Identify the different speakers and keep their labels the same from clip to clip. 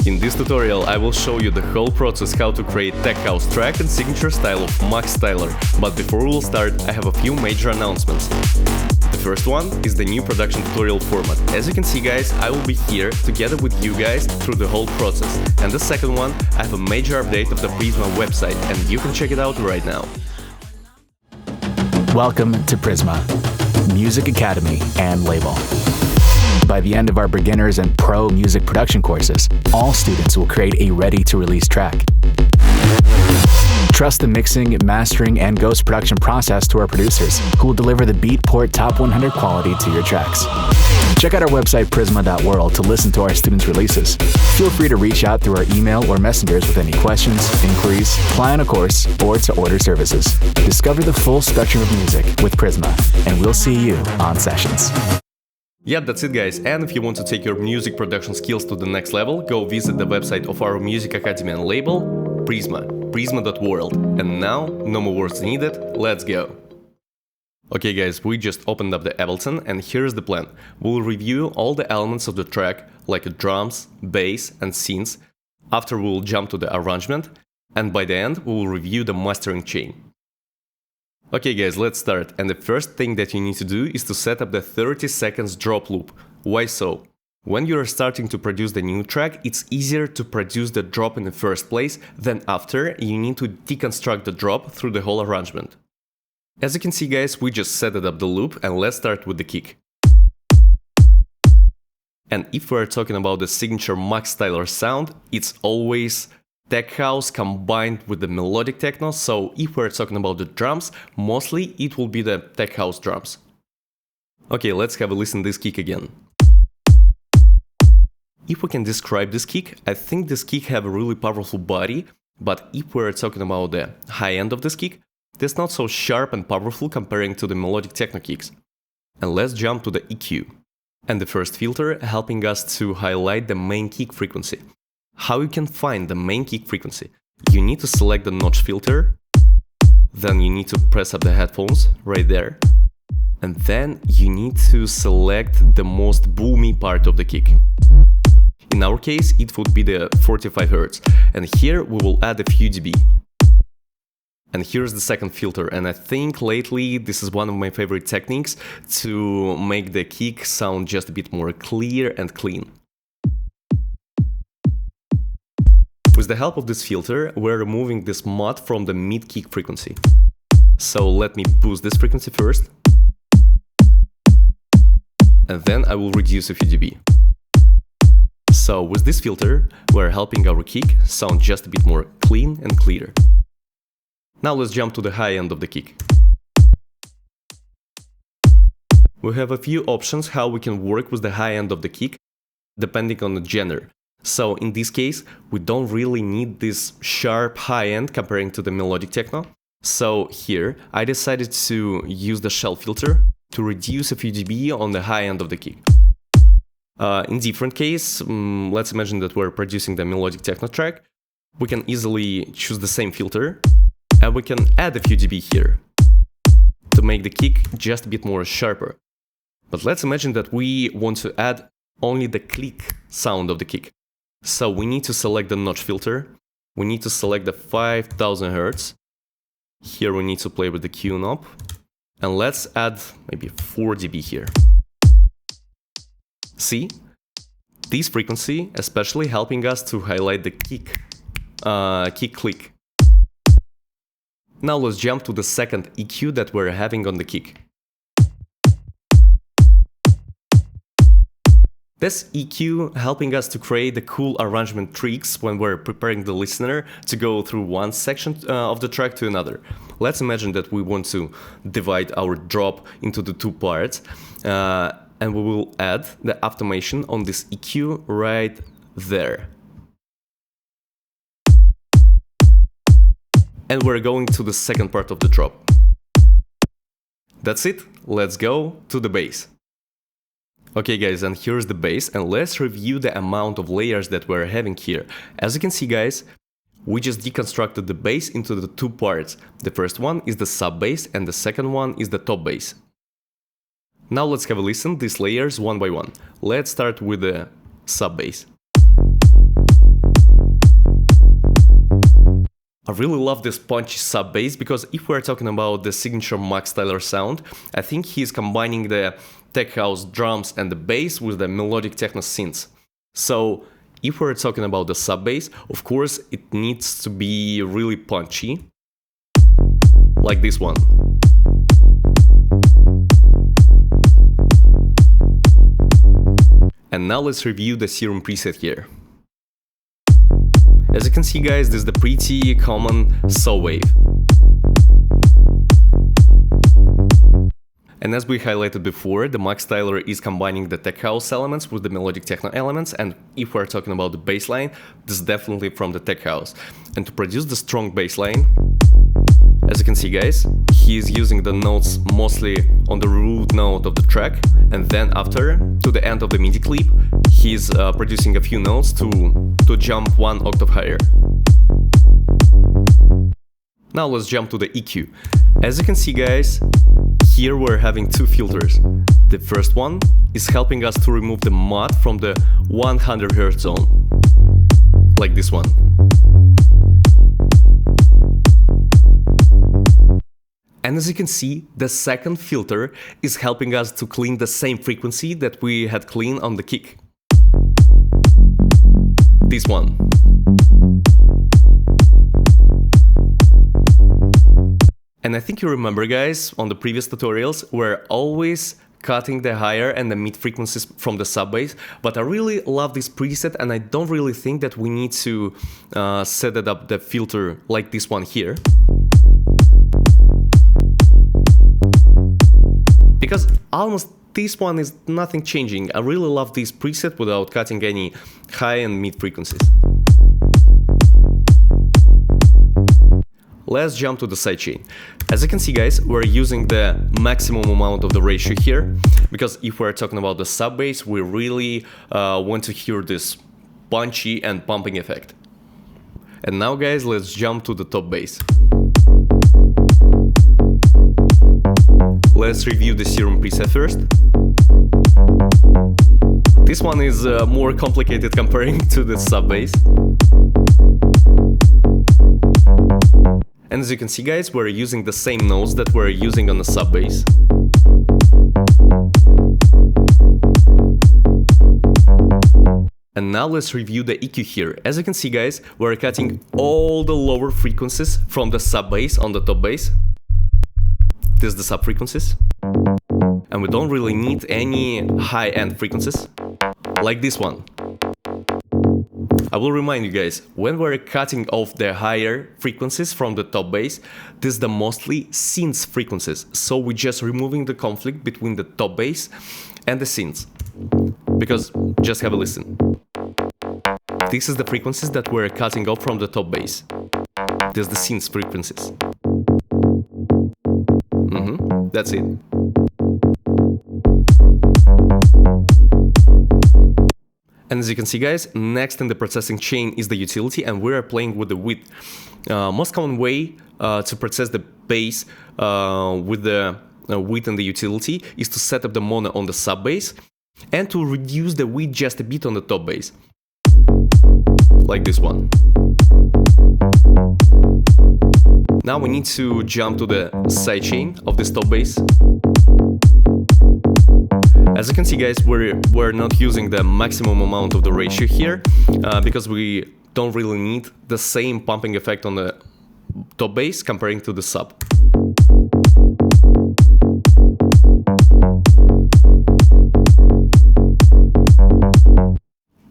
Speaker 1: In this tutorial I will show you the whole process how to create tech house track and signature style of Max Styler. But before we'll start, I have a few major announcements. The first one is the new production tutorial format. As you can see guys, I will be here together with you guys through the whole process. And the second one, I have a major update of the Prizma website and you can check it out right now.
Speaker 2: Welcome to Prizma, Music Academy and Label. By the end of our beginners and pro music production courses, all students will create a ready-to-release track. Trust the mixing, mastering, and ghost production process to our producers, who will deliver the Beatport Top 100 quality to your tracks. Check out our website prizma.world to listen to our students' releases. Feel free to reach out through our email or messengers with any questions, inquiries, apply on a course, or to order services. Discover the full spectrum of music with Prizma, and we'll see you on sessions.
Speaker 1: Yep, that's it guys, and if you want to take your music production skills to the next level, go visit the website of our Music Academy and Label, prizma.world. And now, no more words needed, let's go! Okay guys, we just opened up the Ableton and here's the plan. We'll review all the elements of the track, like drums, bass and synths. After we'll jump to the arrangement, and by the end we'll review the mastering chain. Okay guys, let's start, and the first thing that you need to do is to set up the 30 seconds drop loop. Why so? When you're starting to produce the new track, it's easier to produce the drop in the first place, then after you need to deconstruct the drop through the whole arrangement. As you can see guys, we just set it up the loop, and let's start with the kick. And if we're talking about the signature Max Styler sound, it's always tech house combined with the melodic techno, so if we're talking about the drums, mostly it will be the tech house drums. Okay, let's have a listen to this kick again. If we can describe this kick, I think this kick have a really powerful body, but if we're talking about the high end of this kick, it's not so sharp and powerful comparing to the melodic techno kicks. And let's jump to the EQ. And the first filter helping us to highlight the main kick frequency. How you can find the main kick frequency? You need to select the notch filter, then you need to press up the headphones right there, and then you need to select the most boomy part of the kick. In our case, it would be the 45 Hz, and here we will add a few dB. And here's the second filter, and I think lately this is one of my favorite techniques to make the kick sound just a bit more clear and clean. With the help of this filter, we're removing this mud from the mid-kick frequency. So let me boost this frequency first. And then I will reduce a few dB. So with this filter, we're helping our kick sound just a bit more clean and clear. Now let's jump to the high end of the kick. We have a few options how we can work with the high end of the kick, depending on the genre. So in this case, we don't really need this sharp high end comparing to the melodic techno. So here, I decided to use the shell filter to reduce a few dB on the high end of the kick. In different case, let's imagine that we're producing the melodic techno track. We can easily choose the same filter, and we can add a few dB here to make the kick just a bit more sharper. But let's imagine that we want to add only the click sound of the kick. So we need to select the notch filter, we need to select the 5000 Hz, here we need to play with the Q knob, and let's add maybe 4 dB here. See? This frequency especially helping us to highlight the kick click. Now let's jump to the second EQ that we're having on the kick. This EQ helping us to create the cool arrangement tricks when we're preparing the listener to go through one section of the track to another. Let's imagine that we want to divide our drop into the two parts, and we will add the automation on this EQ right there. And we're going to the second part of the drop. That's it, let's go to the bass. Okay guys, and here's the bass, and let's review the amount of layers that we're having here. As you can see guys, we just deconstructed the bass into the two parts. The first one is the sub bass and the second one is the top bass. Now let's have a listen these layers one by one. Let's start with the sub bass. I really love this punchy sub bass because if we're talking about the signature Max Tyler sound, I think he's combining the tech house drums and the bass with the melodic techno synths. So if we're talking about the sub bass, of course it needs to be really punchy, like this one. And now let's review the serum preset here. As you can see, guys, this is the pretty common saw wave. And as we highlighted before, the Max Tyler is combining the tech house elements with the melodic techno elements, and if we're talking about the bass line, this is definitely from the tech house. And to produce the strong bass line, as you can see, guys, he is using the notes mostly on the root note of the track, and then after, to the end of the MIDI clip, he's producing a few notes to jump one octave higher. Now let's jump to the EQ. As you can see, guys, here we're having two filters. The first one is helping us to remove the mud from the 100 Hz zone, like this one. And as you can see, the second filter is helping us to clean the same frequency that we had cleaned on the kick. This one. And I think you remember, guys, on the previous tutorials, we're always cutting the higher and the mid frequencies from the sub bass, but I really love this preset and I don't really think that we need to set it up the filter like this one here. Because almost this one is nothing changing. I really love this preset without cutting any high and mid frequencies. Let's jump to the sidechain. As you can see, guys, we're using the maximum amount of the ratio here, because if we're talking about the sub bass, we really want to hear this punchy and pumping effect. And now, guys, let's jump to the top bass. Let's review the serum preset first. This one is more complicated comparing to the sub bass. And as you can see, guys, we're using the same notes that we're using on the sub bass. And now let's review the EQ here. As you can see, guys, we're cutting all the lower frequencies from the sub bass on the top bass. This is the sub frequencies. And we don't really need any high-end frequencies, like this one. I will remind you guys, when we're cutting off the higher frequencies from the top bass, this is the mostly synths frequencies, so we're just removing the conflict between the top bass and the synths. Because, just have a listen. This is the frequencies that we're cutting off from the top bass. This is the synths frequencies. That's it. And as you can see, guys, next in the processing chain is the utility, and we are playing with the width. Most common way to process the bass with the width and the utility is to set up the mono on the sub bass and to reduce the width just a bit on the top bass, like this one. Now we need to jump to the sidechain of this top bass. As you can see, guys, we're not using the maximum amount of the ratio here because we don't really need the same pumping effect on the top bass comparing to the sub.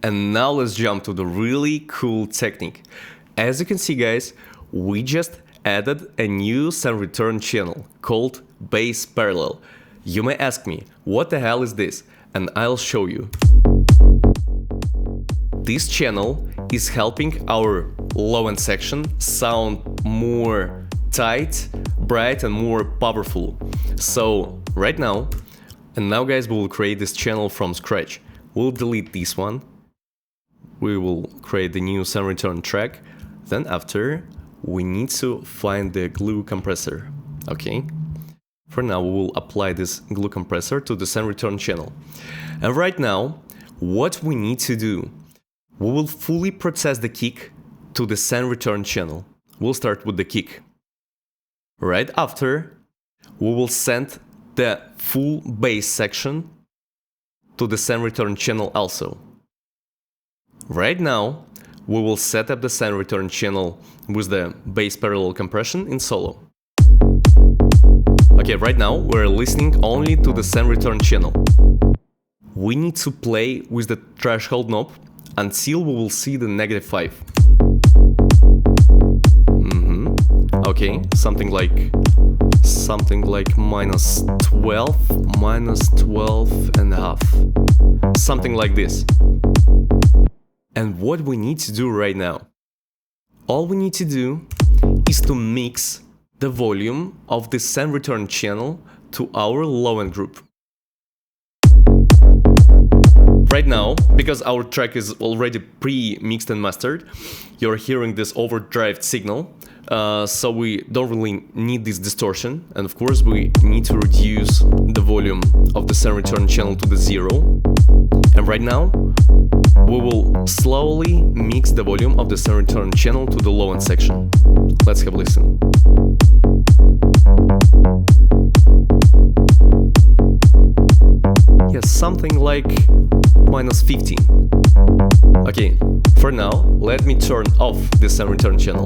Speaker 1: And now let's jump to the really cool technique. As you can see, guys, we just added a new send return channel called bass parallel. You may ask me, what the hell is this? And I'll show you. This channel is helping our low-end section sound more tight, bright and more powerful. So right now, and now guys, we will create this channel from scratch. We'll delete this one. We will create the new send return track. Then after, we need to find the glue compressor. Okay. For now, we will apply this glue compressor to the send return channel. And right now, what we need to do, we will fully process the kick to the send return channel. we'll start with the kick. Right after, we will send the full bass section to the send return channel also. Right now, we will set up the send return channel with the bass parallel compression in solo. Okay, right now we're listening only to the send return channel. We need to play with the threshold knob until we will see the -5. Okay, something like -12 and a half. Something like this. And what we need to do right now, all we need to do is to mix the volume of the send return channel to our low end group. Right now, because our track is already pre-mixed and mastered, you're hearing this overdrive signal, so we don't really need this distortion, and of course we need to reduce the volume of the send return channel to the 0. And right now, we will slowly mix the volume of the send return channel to the low end section. Let's have a listen. Yes, something like -15. Okay, for now, let me turn off the send return channel.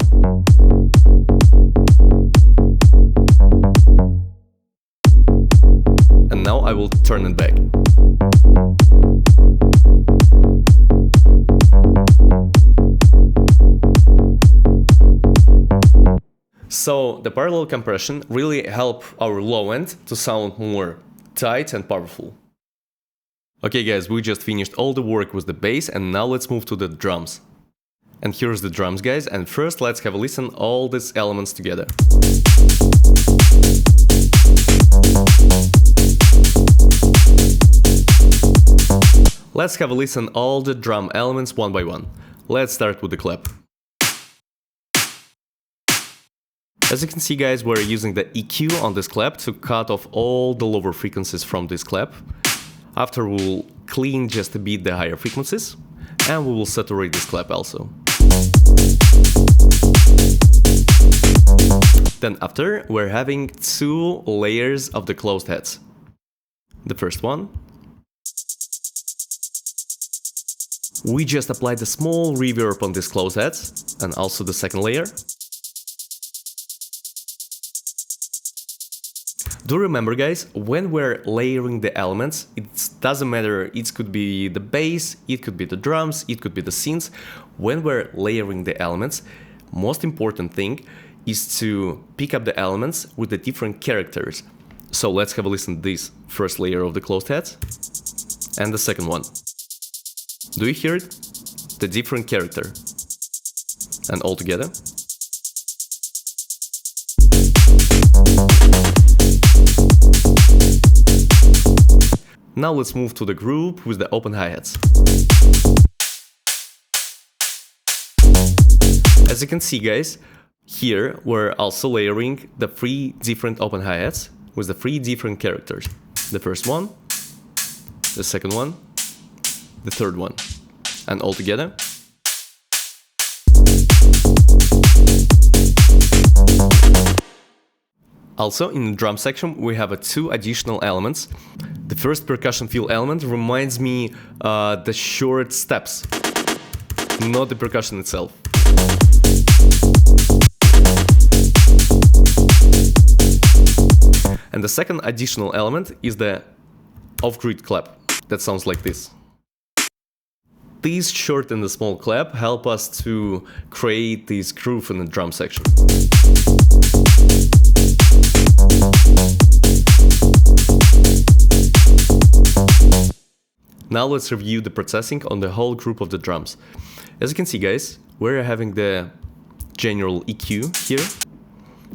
Speaker 1: And now I will turn it back. So the parallel compression really help our low end to sound more tight and powerful. Okay guys, we just finished all the work with the bass, and now let's move to the drums. And here's the drums guys, and first let's have a listen all these elements together. Let's have a listen all the drum elements one by one. Let's start with the clap. As you can see guys, we're using the EQ on this clap to cut off all the lower frequencies from this clap. After we'll clean just a bit the higher frequencies, and we will saturate this clap also. Then after, we're having 2 layers of the closed heads. The first one. We just applied a small reverb on these closed heads, and also the second layer. Do remember guys, when we're layering the elements, it doesn't matter, it could be the bass, it could be the drums, it could be the synths. When we're layering the elements, most important thing is to pick up the elements with the different characters. So let's have a listen to this first layer of the closed heads and the second one. Do you hear it? The different character. And all together. Now let's move to the group with the open hi-hats. As you can see guys, here we're also layering the 3 different open hi-hats with the 3 different characters. The first one, the second one, the third one, and all together. Also, in the drum section, we have 2 additional elements. The first percussion fill element reminds me the short steps, not the percussion itself. And the second additional element is the off-grid clap that sounds like this. These short and the small clap help us to create this groove in the drum section. Now let's review the processing on the whole group of the drums. As you can see guys, we're having the general EQ here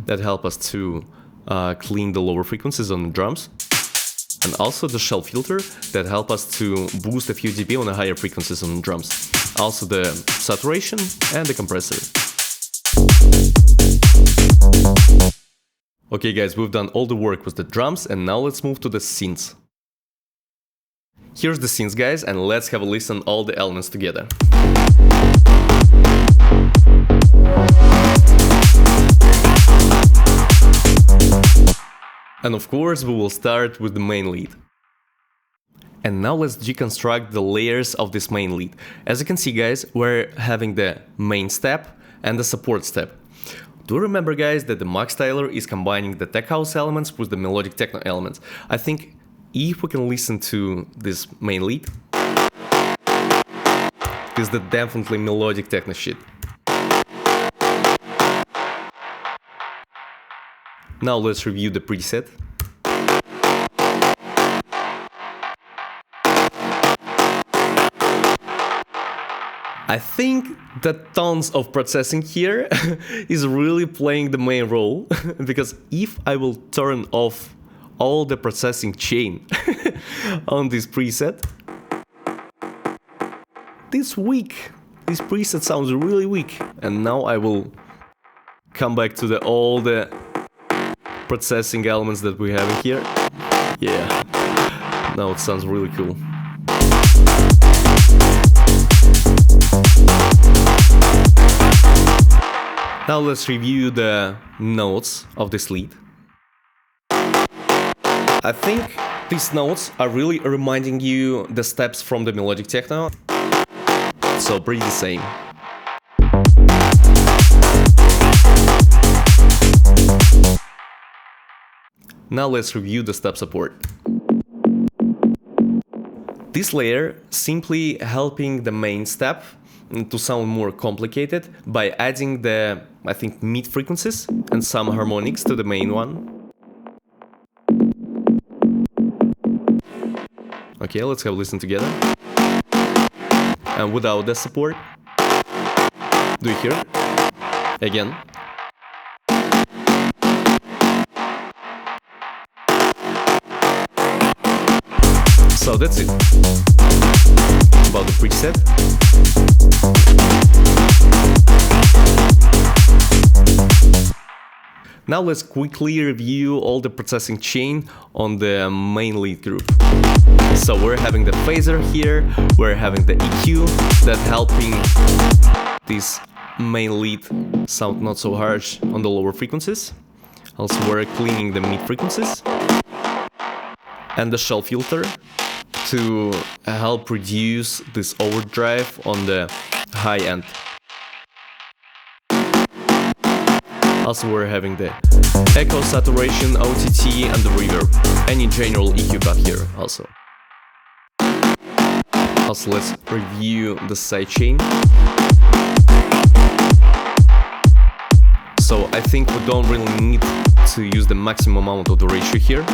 Speaker 1: that help us to clean the lower frequencies on the drums, and also the shell filter that help us to boost a few dB on the higher frequencies on the drums. Also the saturation and the compressor. Okay guys, we've done all the work with the drums, and now let's move to the synths. Here's the synths guys, and let's have a listen all the elements together. And of course, we will start with the main lead. And now let's deconstruct the layers of this main lead. As you can see, guys, we're having the main step and the support step. Do remember, guys, that the Max Styler is combining the tech house elements with the melodic techno elements. I think if we can listen to this main lead, is the definitely melodic techno shit. Now let's review the preset. I think that tons of processing here is really playing the main role, because if I will turn off all the processing chain on this preset, this preset sounds really weak. And now I will come back to all the processing elements that we have in here. Yeah, now it sounds really cool. Now let's review the notes of this lead. I think these notes are really reminding you the steps from the melodic techno. So pretty the same. Now let's review the step support. This layer simply helping the main step to sound more complicated by adding the, I think, mid frequencies and some harmonics to the main one. Okay, let's have a listen together. And without the support, do you hear it? Again. So that's it about the preset. Now let's quickly review all the processing chain on the main lead group. So we're having the phaser here, we're having the EQ that helping this main lead sound not so harsh on the lower frequencies. Also we're cleaning the mid frequencies. And the shell filter to help reduce this overdrive on the high end. Also we're having the echo, saturation, OTT and the reverb. Any general EQ cut here also. Also let's review the sidechain. So I think we don't really need to use the maximum amount of the ratio here.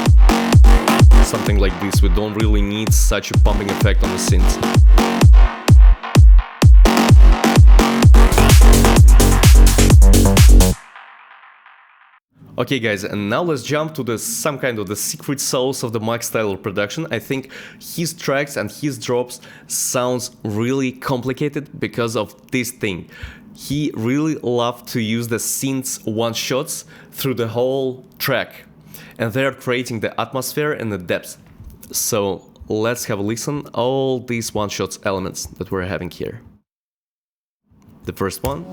Speaker 1: Something like this, we don't really need such a pumping effect on the synth. Okay guys, and now let's jump to some kind of the secret sauce of the Max Styler production. I think his tracks and his drops sounds really complicated because of this thing. He really loved to use the synths one-shots through the whole track. And they're creating the atmosphere and the depth. So let's have a listen all these one-shots elements that we're having here. The first one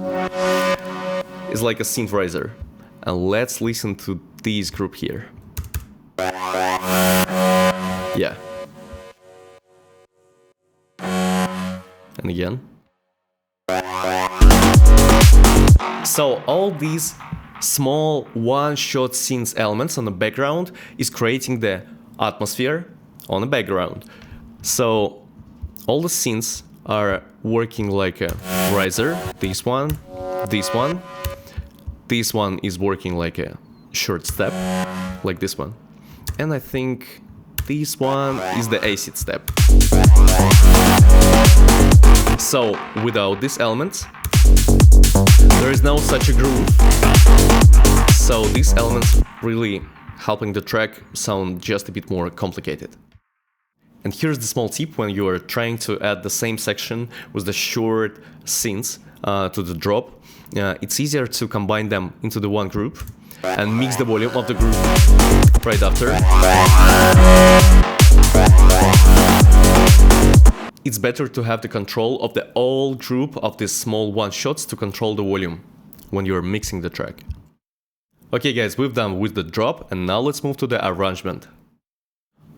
Speaker 1: is like a synth riser. And let's listen to this group here. Yeah. And again. So all these small one-shot synth elements on the background is creating the atmosphere on the background. So all the synths are working like a riser. This one, this one. This one is working like a short step, like this one. And I think this one is the acid step. So without these elements, there is no such a groove. So these elements really helping the track sound just a bit more complicated. And here's the small tip when you are trying to add the same section with the short synths to the drop. It's easier to combine them into the one group and mix the volume of the group right after. It's better to have the control of the whole group of these small one-shots to control the volume when you're mixing the track. Okay guys, we've done with the drop, and now let's move to the arrangement.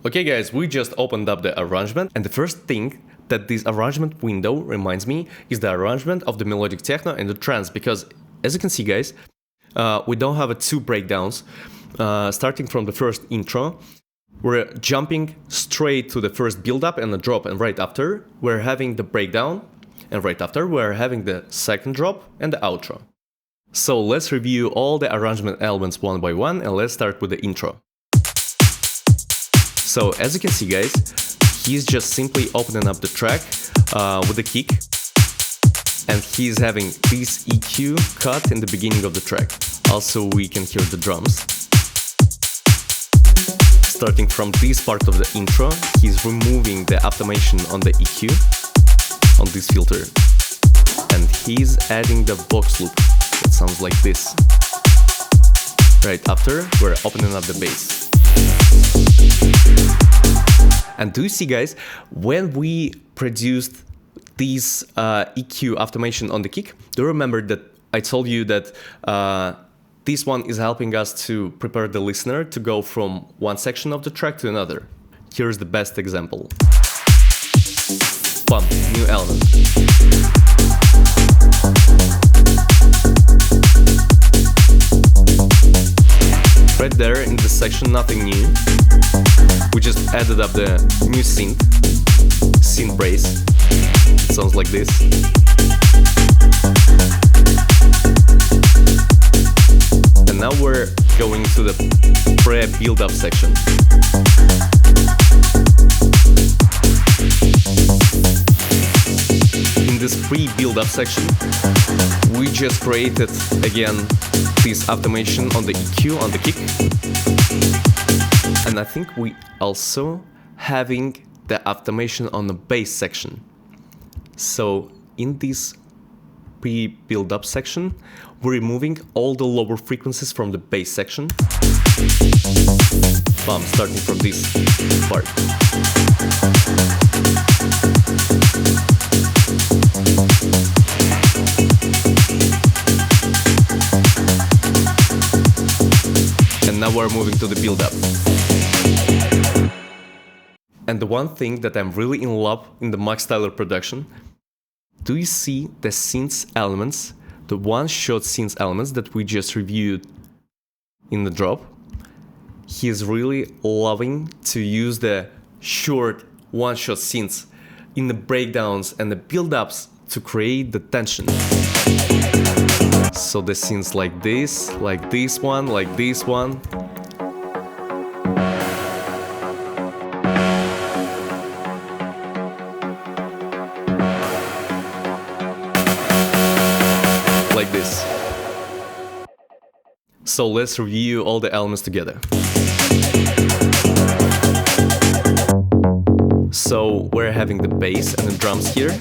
Speaker 1: Okay guys, we just opened up the arrangement, and the first thing that this arrangement window reminds me is the arrangement of the melodic techno and the trance, because as you can see guys, we don't have two breakdowns. Starting from the first intro, we're jumping straight to the first build-up and the drop, and right after we're having the breakdown, and right after we're having the second drop and the outro. So let's review all the arrangement elements one by one, and let's start with the intro. So as you can see guys, he's just simply opening up the track with the kick, and he's having this EQ cut in the beginning of the track. Also we can hear the drums. Starting from this part of the intro, he's removing the automation on the EQ, on this filter, and he's adding the box loop. It sounds like this. Right after, we're opening up the bass. And do you see guys, when we produced this EQ automation on the kick, do you remember that I told you that this one is helping us to prepare the listener to go from one section of the track to another? Here's the best example. Bump, new element. Right there in this section, nothing new. We just added up the new synth brace. It sounds like this. And now we're going to the pre-build-up section. In this pre-build-up section, we just created again this automation on the EQ, on the kick. And I think we also having the automation on the bass section. So in this pre-build-up section, we're removing all the lower frequencies from the bass section. Starting from this part. And now we're moving to the build-up. And the one thing that I'm really in love in the Max Tyler production, do you see the synths elements, the one-shot synths elements that we just reviewed in the drop? He's really loving to use the short one-shot synths in the breakdowns and the build-ups to create the tension. So the synths like this one, like this one. Like this. So let's review all the elements together. So we're having the bass and the drums here.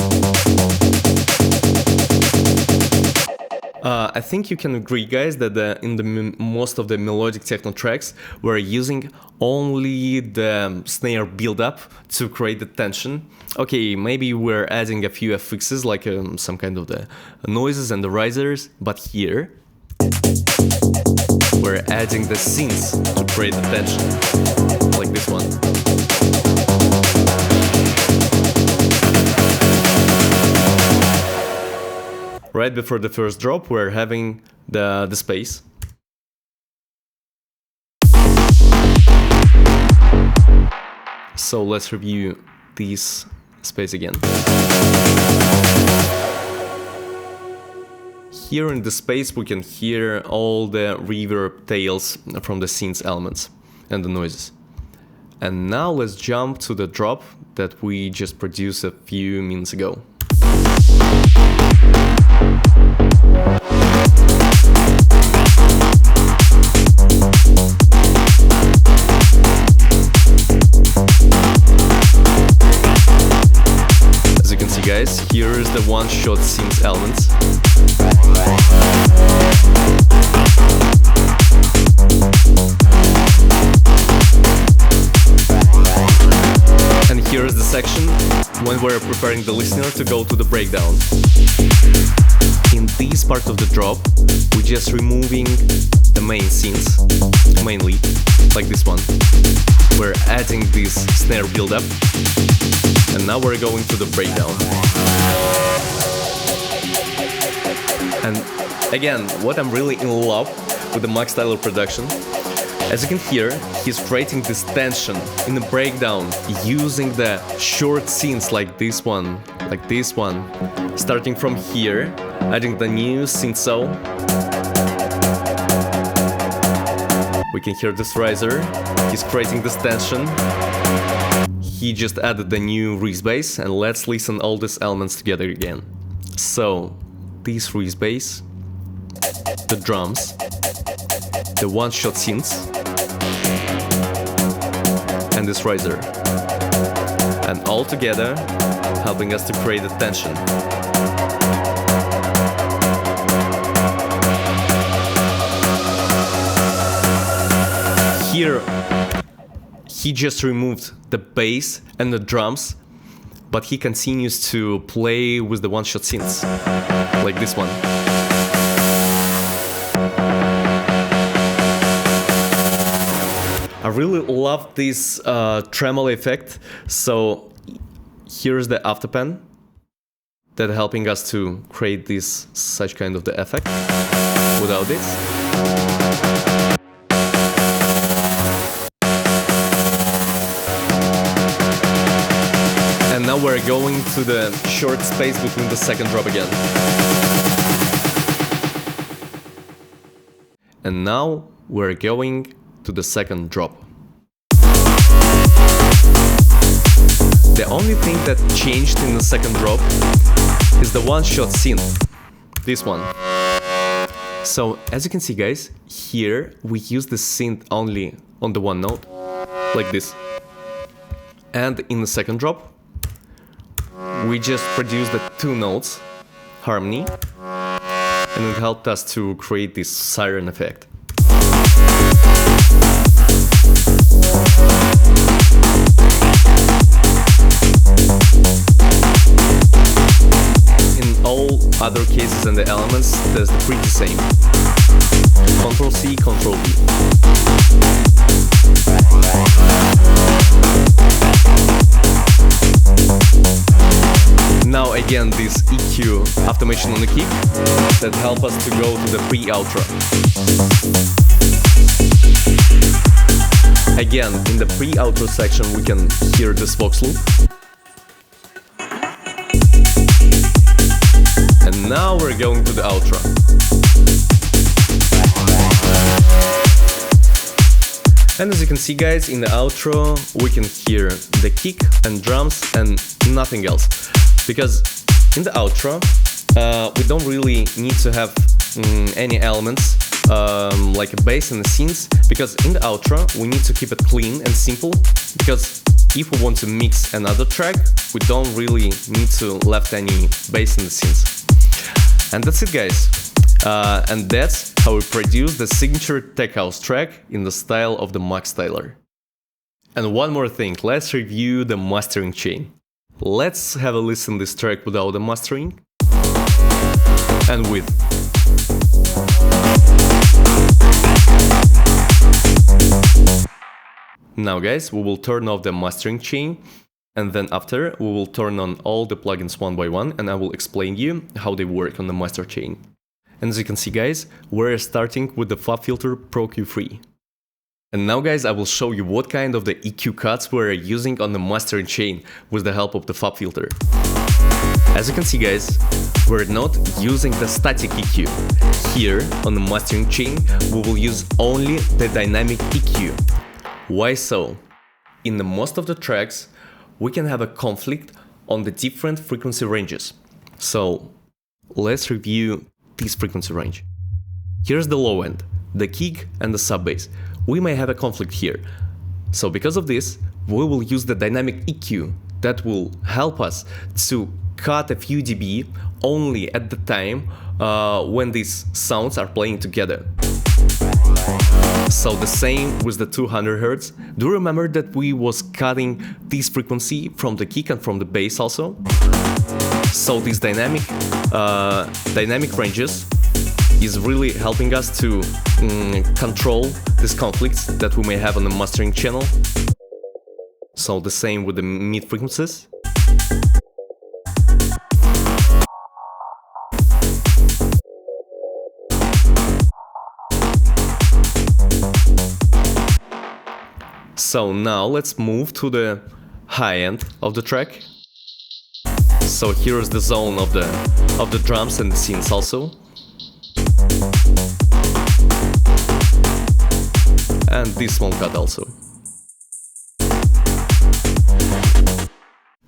Speaker 1: I think you can agree, guys, that in the most of the melodic techno tracks, we're using only the snare build-up to create the tension. Okay, maybe we're adding a few affixes, like some kind of the noises and the risers, but here we're adding the synths to create the tension, like this one. Right before the first drop, we're having the space. So let's review this space again. Here in the space, we can hear all the reverb tails from the synths elements and the noises. And now let's jump to the drop that we just produced a few minutes ago. As you can see, guys, here is the one-shot synths elements. And here is the section when we're preparing the listener to go to the breakdown. In this this part of the drop, we're just removing the main synths, mainly, like this one. We're adding this snare build-up, and now we're going to the breakdown. And again, what I'm really in love with the Max Tyler production, as you can hear, he's creating this tension in the breakdown using the short synths like this one, starting from here, adding the new synth soul. We can hear this riser, he's creating this tension. He just added the new Reese bass, and let's listen all these elements together again. So, this Reese bass, the drums, the one-shot synths, and this riser, and all together helping us to create a tension. Here he just removed the bass and the drums, but he continues to play with the one-shot synths, like this one. I really love this tremolo effect, so here's the afterpan that helping us to create this such kind of the effect without this. And now we're going to the short space between the second drop again. And now we're going to the second drop. The only thing that changed in the second drop is the one-shot synth, this one. So as you can see guys, here we use the synth only on the one note, like this. And in the second drop, we just produced the two notes, harmony, and it helped us to create this siren effect. In all other cases and the elements, there's the pretty same. Ctrl C, Ctrl V. Now again this EQ automation on the kick that help us to go to the pre-outro. Again, in the pre-outro section we can hear this Vox loop. And now we're going to the outro. And as you can see guys, in the outro we can hear the kick and drums and nothing else. Because in the outro we don't really need to have any elements like a bass and the synths, because in the outro we need to keep it clean and simple, because if we want to mix another track we don't really need to left any bass and the synths. And that's it guys. And that's how we produce the signature tech house track in the style of the Max Tyler. And one more thing, let's review the mastering chain. Let's have a listen to this track without the mastering and with. Now guys, we will turn off the mastering chain, and then after we will turn on all the plugins one by one, and I will explain you how they work on the master chain. And as you can see guys, we're starting with the Fab Filter Pro Q3. And now guys, I will show you what kind of the EQ cuts we're using on the mastering chain with the help of the Fab Filter. As you can see guys, we're not using the static EQ. Here on the mastering chain, we will use only the dynamic EQ. Why so? In the most of the tracks, we can have a conflict on the different frequency ranges. So let's review this frequency range. Here's the low end, the kick and the sub bass. We may have a conflict here. So because of this, we will use the dynamic EQ that will help us to cut a few dB only at the time when these sounds are playing together. So the same with the 200 Hz. Do you remember that we was cutting this frequency from the kick and from the bass also? So these dynamic ranges is really helping us to control these conflicts that we may have on the mastering channel. So the same with the mid frequencies. So now let's move to the high end of the track. So here is the zone of the drums and the synths also. And this small cut also.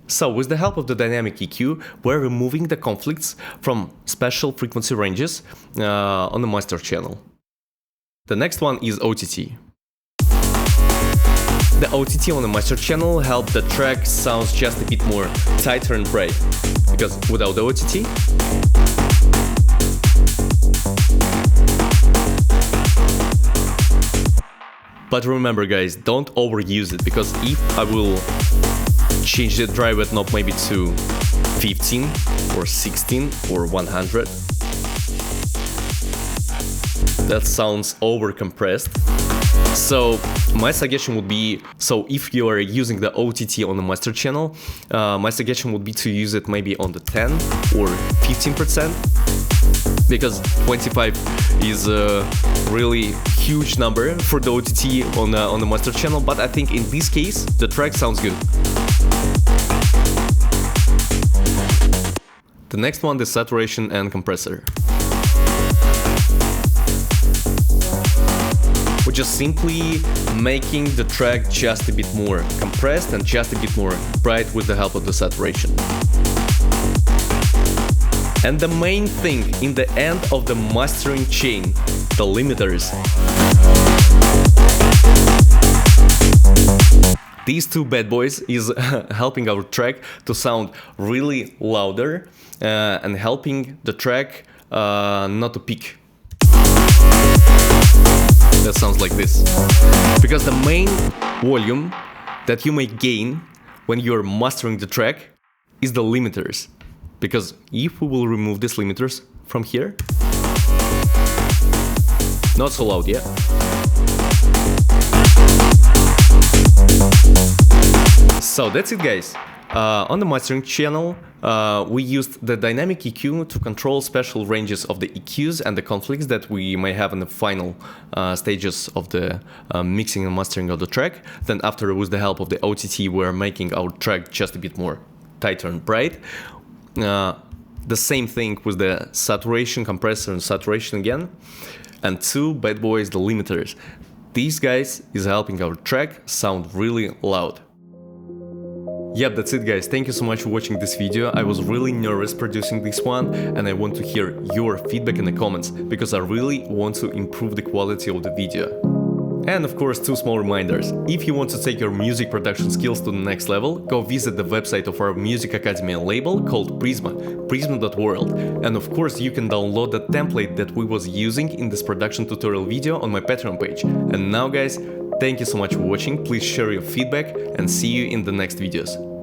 Speaker 1: So with the help of the dynamic EQ, we're removing the conflicts from special frequency ranges on the master channel. The next one is OTT. The OTT on the master channel helps the track sounds just a bit more tighter and bright, because without the OTT, but remember guys, don't overuse it, because if I will change the dry wet knob maybe to 15 or 16 or 100, that sounds over compressed. So my suggestion would be, so if you are using the OTT on the master channel, my suggestion would be to use it maybe on the 10 or 15%, because 25 is a really huge number for the OTT on the master channel, but I think in this case the track sounds good. The next one, the saturation and compressor. We're just simply making the track just a bit more compressed and just a bit more bright with the help of the saturation. And the main thing in the end of the mastering chain, the limiters. These two bad boys is helping our track to sound really louder and helping the track not to peak. That sounds like this. Because the main volume that you may gain when you're mastering the track is the limiters. Because if we will remove these limiters from here, not so loud, yeah? So that's it guys. On the mastering channel, we used the dynamic EQ to control special ranges of the EQs and the conflicts that we may have in the final stages of the mixing and mastering of the track. Then after, with the help of the OTT, we're making our track just a bit more tighter and bright. The same thing with the saturation, compressor and saturation again. And two bad boys, the limiters. These guys is helping our track sound really loud. Yep, that's it guys, thank you so much for watching this video. I was really nervous producing this one and I want to hear your feedback in the comments, because I really want to improve the quality of the video. And of course, two small reminders. If you want to take your music production skills to the next level, go visit the website of our music academy label called prizma.world. And of course, you can download the template that we was using in this production tutorial video on my Patreon page. And now guys, thank you so much for watching, please share your feedback and see you in the next videos.